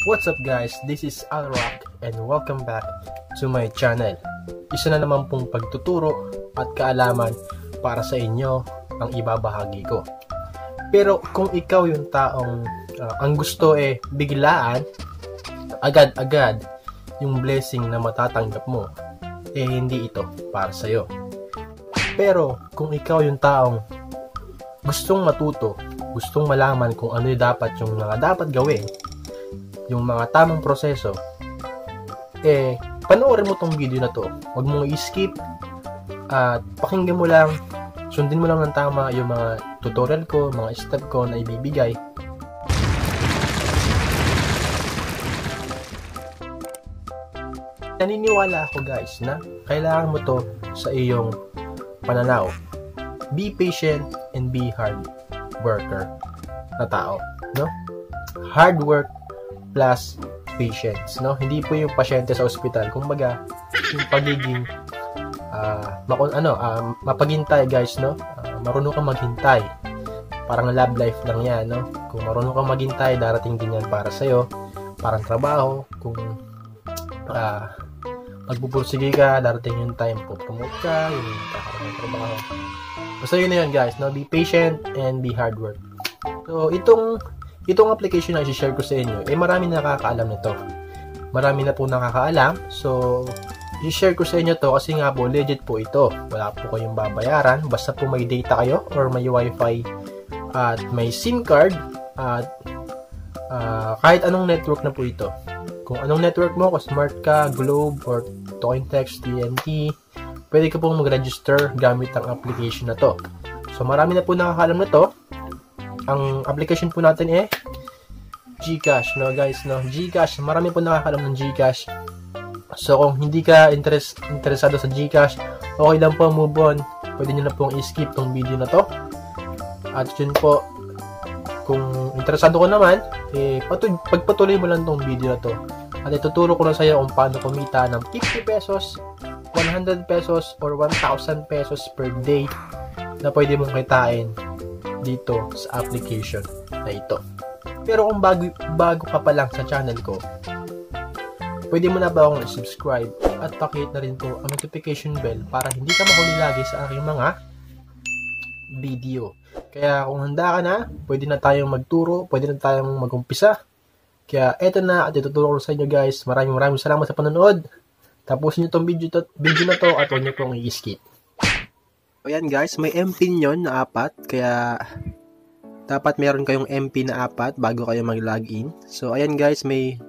What's up guys, this is Alrock and welcome back to my channel. Isa na naman pong pagtuturo at kaalaman para sa inyo ang ibabahagi ko. Pero kung ikaw yung taong ang gusto biglaan, agad-agad yung blessing na matatanggap mo, hindi ito para sa'yo. Pero kung ikaw yung taong gustong matuto, gustong malaman kung ano yung mga dapat gawin, yung mga tamang proseso, panoorin mo tong video na to. Huwag mong i-skip at pakinggan mo lang, sundin mo lang ng tama yung mga tutorial ko, mga step ko na ibibigay. Naniniwala ako guys na kailangan mo to sa iyong pananaw. Be patient and be hard worker na tao, no? Hard work plus patience, no? Hindi po yung pasyente sa ospital, kumbaga yung pagiging mapaghintay guys, no? Marunong kang maghintay. Parang love life lang 'yan, no? Kung marunong kang maghintay, darating din 'yan para sa iyo. Parang trabaho, kung magpupursige ka, darating yung time po-promote ka, yung kakaroon ng trabaho. Basta yun na yun guys, no? Be patient and be hard work. So, itong application na i-share ko sa inyo, marami na nakakaalam nito. Marami na po nakakaalam. So, i-share ko sa inyo to kasi nga po, legit po ito. Wala po kayong babayaran. Basta po may data kayo or may wifi at may SIM card at kahit anong network na po ito. Kung anong network mo, kung smart ka, Globe, or Tokintex, TNT, pwede ka pong mag-register gamit ang application na to. So, marami na po nakakaalam na to. Ang application po natin GCash, no guys, no? GCash, marami po nakakaalam ng GCash. So, kung hindi ka interesado sa GCash, okay lang po, move on. Pwede nyo na pong i-skip tong video na to. At yun po, kung interesado ko naman, pagpatuloy mo lang tong video na to. At ituturo ko na sa iyo kung paano kumita ng 50 pesos, 100 pesos, or 1,000 pesos per day na pwede mong kitain dito sa application na ito. Pero kung bago ka pa lang sa channel ko, pwede mo na ba akong subscribe at pakihit na rin po ang notification bell para hindi ka mahuli lagi sa aking mga video. Kaya kung handa ka na, pwede na tayong magturo, pwede na tayong mag-umpisa. Kaya eto na at ituturo ko sa inyo guys. Maraming salamat sa panonood. Tapusin nyo itong video na to at huwag nyo pong i-skip. Ayan guys, may MPIN yun na 4. Kaya dapat meron kayong MPIN na 4 bago kayo mag-login. So ayan guys, may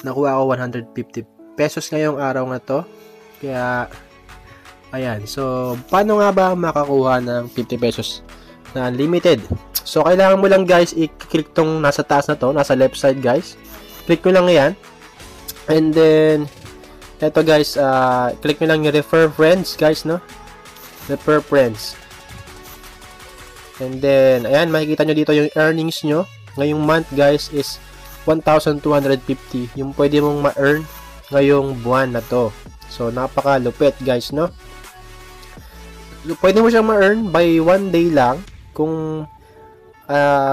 nakuha ako 150 pesos ngayong araw na to. Kaya ayan, so paano nga ba makakuha ng 50 pesos na unlimited? So kailangan mo lang guys i-click tong nasa taas na to, nasa left side guys. Click mo lang yan. And then eto guys, click mo lang yung refer friends guys, no? Refer friends. And then ayan, makikita nyo dito yung earnings nyo ngayong month guys is 1,250 yung pwede mong ma-earn ngayong buwan na to. So napakalupit guys, no? Pwede mo siyang ma-earn by 1 day lang kung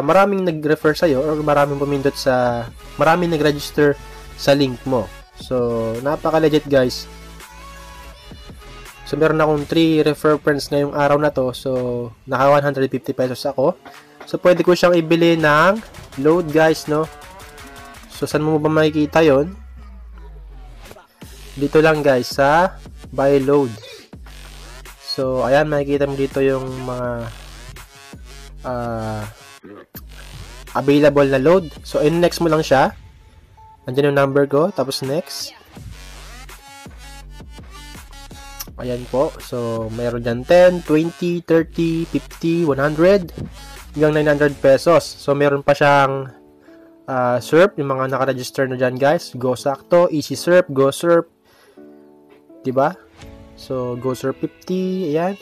maraming nag-refer sa'yo or maraming maraming nag-register sa link mo. So napaka-legit guys. So meron akong 3 refer friends ngayong araw na to. So naka 150 pesos ako. So pwede ko siyang ibili ng load guys, no? So saan mo ba makikita yon? Dito lang guys sa buy load. So ayan, makikita mo dito yung mga available na load. So in-next mo lang siya. Andiyan yung number ko, tapos next. Ayan po. So mayroon dyan 10, 20, 30, 50, 100 hanggang 900 pesos. So meron pa siyang SERP, yung mga naka-register na dyan guys. Go Sakto, Easy SERP, Go SERP, diba? So Go SERP 50, ayan.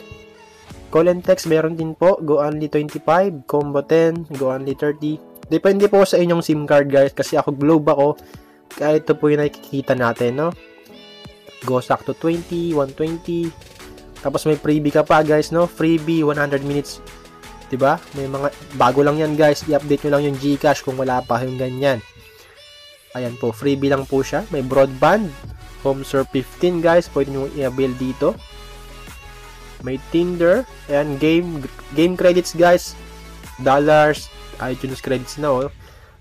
Call and text meron din po, Go Only 25, Combo 10, Go Only 30. Depende po sa inyong SIM card guys, kasi ako Globe ako. Kaya ito po yung nakikita natin, no? Go Sakto 20, 120. Tapos may freebie ka pa guys, no? Freebie 100 minutes. 'Di ba? May mga bago lang 'yan guys. I-update niyo lang yung GCash kung wala pa yung ganyan. Ayan po, freebie lang po siya. May broadband. Home Serve 15 guys, pwede nyo i-avail dito. May Tinder. Ayan, game credits guys. Dollars, iTunes credits na oh.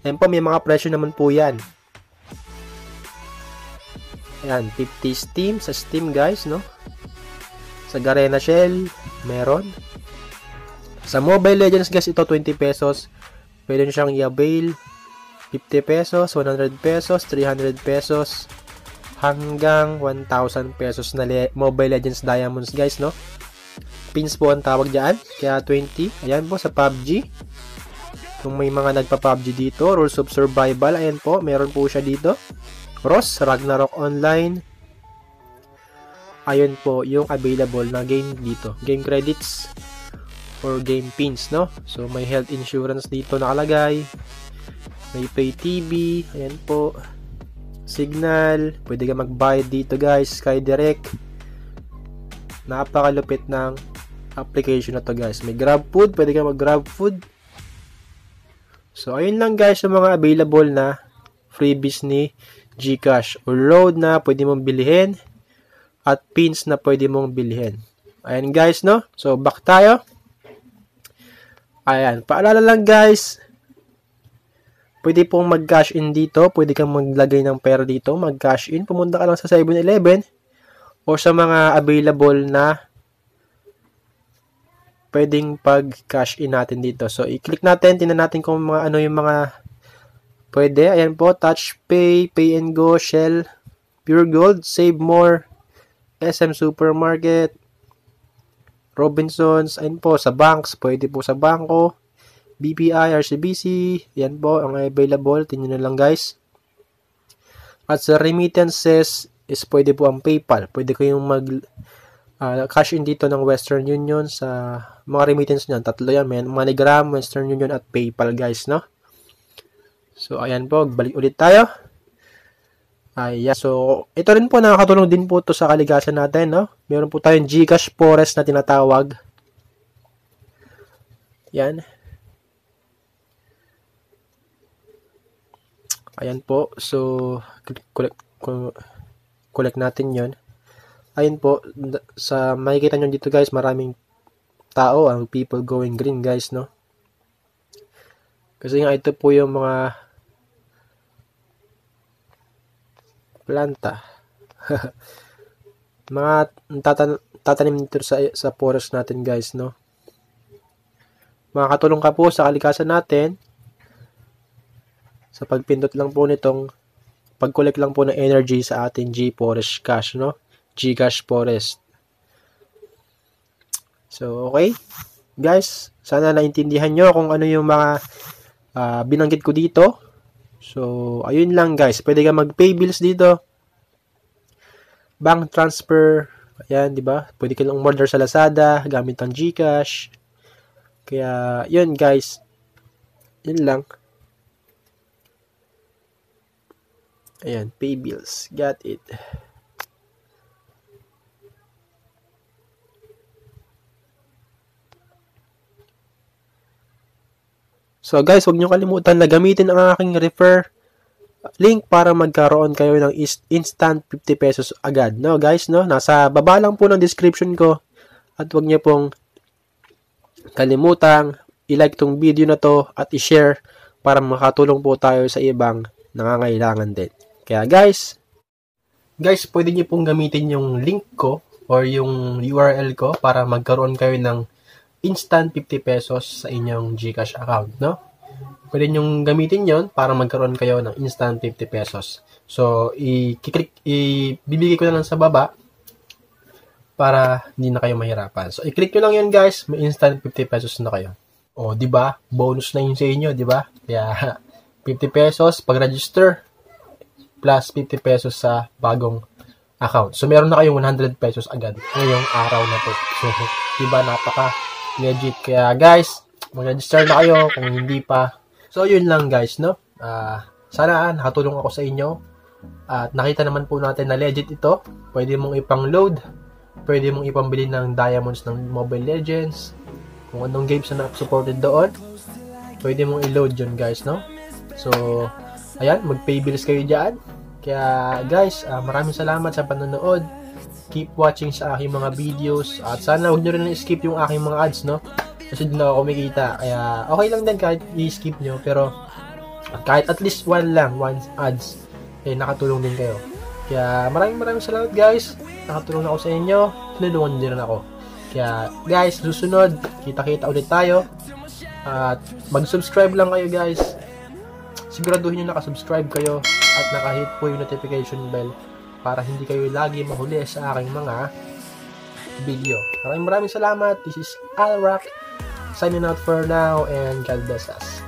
Ayan po, may mga presyo naman po yan. Ayan, 50 Steam sa Steam guys, no? Sa Garena Shell, meron. Sa Mobile Legends guys, ito 20 pesos. Pwede nyo siyang i-avail. 50 pesos, 100 pesos, 300 pesos, hanggang 1,000 pesos na Mobile Legends Diamonds guys, no? Pins po ang tawag dyan, kaya 20. Ayan po sa PUBG. Kung may mga nagpa-PUBG dito, Rules of Survival, ayan po, meron po siya dito. Ross, Ragnarok Online. Ayun po, yung available na game dito. Game credits or game pins, no? So, may health insurance dito nakalagay. May pay TV, ayan po. Signal, pwede ka mag-buy dito guys, SkyDirect. Napakalupit ng application na to guys. May GrabFood, pwede ka mag-Grab food. So ayun lang guys yung mga available na freebies ni GCash or load na pwede mong bilhin at pins na pwede mong bilhin. Ayan guys, no? So back tayo. Ayan, paalala lang guys, pwede pong mag-cash in dito. Pwede kang maglagay ng pera dito. Mag-cash in. Pumunta ka lang sa 7-Eleven o sa mga available na pwedeng pag-cash in natin dito. So, i-click natin. Tingnan natin kung mga ano yung mga pwede. Ayan po. Touch Pay, Pay and Go, Shell, Pure Gold, Save More, SM Supermarket, Robinsons. Ayan po. Sa banks. Pwede po sa bangko. BPI, RCBC, yan po ang available. Tingnan na lang guys. At sa remittances is pwede po ang PayPal. Pwede kayong cash in dito ng Western Union sa mga remittance niyan. Tatlo yan. May MoneyGram, Western Union at PayPal guys, no? So ayan po, balik ulit tayo. Ayan. So ito rin po, nakakatulong din po to sa kaligasan natin, no? Meron po tayong GCash Forest na tinatawag. Yan. Ayan po. So, collect natin yon. Ayan po. Sa makikita nyo dito guys, maraming tao. Ang people going green guys, no? Kasi nga ito po yung mga planta. Mga tatanim dito sa forest natin guys, no? Makakatulong ka po sa kalikasan natin. Sa pagpindot lang po nitong pag-collect lang po ng energy sa ating GForest Cash, no? GCash Forest. So, okay. Guys, sana naintindihan nyo kung ano yung mga binanggit ko dito. So, ayun lang guys. Pwede ka mag-pay bills dito. Bank transfer. Ayan, di ba? Pwede ka lang order sa Lazada gamit ang GCash. Kaya, yun guys. Yun lang. Ayan, pay bills. Got it. So guys, huwag nyo kalimutan na gamitin ang aking refer link para magkaroon kayo ng instant 50 pesos agad. No guys, no? Nasa baba lang po ng description ko. At huwag nyo pong kalimutang i-like tong video na to at i-share para makatulong po tayo sa ibang nangangailangan din. Kaya guys, pwede nyo pong gamitin yung link ko or yung URL ko para magkaroon kayo ng instant 50 pesos sa inyong GCash account, no? Pwede nyo gamitin yon para magkaroon kayo ng instant 50 pesos. So, ibibigay ko na lang sa baba para hindi na kayo mahirapan. So, i-click nyo lang yan guys, may instant 50 pesos na kayo. O, di ba? Bonus na yun sa inyo, di ba? Kaya, 50 pesos pag-register plus 50 pesos sa bagong account. So, meron na kayong 100 pesos agad ngayong araw na to. So, diba, napaka-legit. Kaya, guys, mag-register na kayo kung hindi pa. So, yun lang, guys, no? Sana nakatulong ako sa inyo. At nakita naman po natin na legit ito. Pwede mong ipang-load. Pwede mong ipambili ng diamonds ng Mobile Legends. Kung anong games na supported doon. Pwede mong i-load yun, guys, no? So, ayan, mag-pay bills kayo dyan. Kaya guys, maraming salamat sa panonood. Keep watching sa aking mga videos. At sana huwag nyo rin skip yung aking mga ads, no? Kasi di na ako kumikita. Kaya okay lang din kahit i-skip nyo. Pero kahit at least one ads, nakatulong din kayo. Kaya maraming salamat guys. Nakatulong ako sa inyo. Tinulungan din rin ako. Kaya guys, susunod, kita-kita ulit tayo. At mag-subscribe lang kayo guys. Siguraduhin nyo nakasubscribe kayo at nakahit po yung notification bell para hindi kayo lagi mahuli sa aking mga video. Maraming salamat. This is Alrock signing out for now and God bless us.